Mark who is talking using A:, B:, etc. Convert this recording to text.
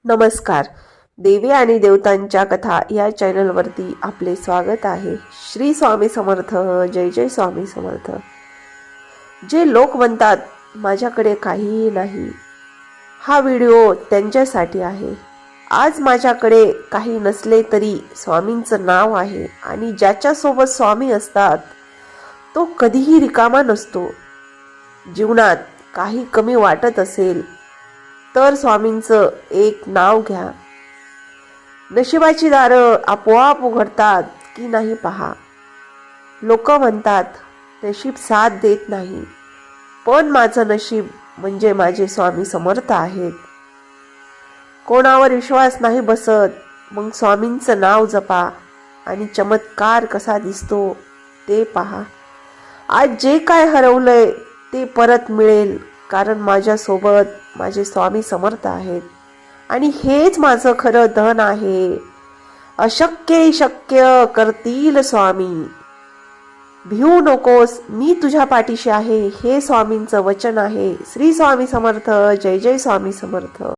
A: नमस्कार. देवी आणि देवतांच्या कथा या चॅनलवरती आपले स्वागत आहे. श्री स्वामी समर्थ. जय जय स्वामी समर्थ. जे लोक म्हणतात माझ्याकडे काहीही नाही, हा व्हिडिओ त्यांच्यासाठी आहे. आज माझ्याकडे काही नसले तरी स्वामींचं नाव आहे आणि ज्याच्यासोबत स्वामी असतात तो कधीही रिकामा नसतो. जीवनात काही कमी वाटत असेल तर स्वामींचं एक नाव घ्या. नशिबाची दारं आपोआप उघडतात की नाही पहा. लोक म्हणतात नशीब साथ देत नाही, पण माझं नशीब म्हणजे माझे स्वामी समर्थ आहेत. कोणावर विश्वास नाही बसत, मग स्वामींचं नाव जपा आणि चमत्कार कसा दिसतो ते पहा. आज जे काय हरवलंय ते परत मिळेल, कारण माझ्यासोबत माझे स्वामी समर्थ आहेत आणि हेच माझं खरं धन आहे. अशक्य शक्य करतील स्वामी. भिवू नकोस, मी तुझ्या पाठीशी आहे, हे स्वामींचं वचन आहे. श्री स्वामी समर्थ. जय जय स्वामी समर्थ.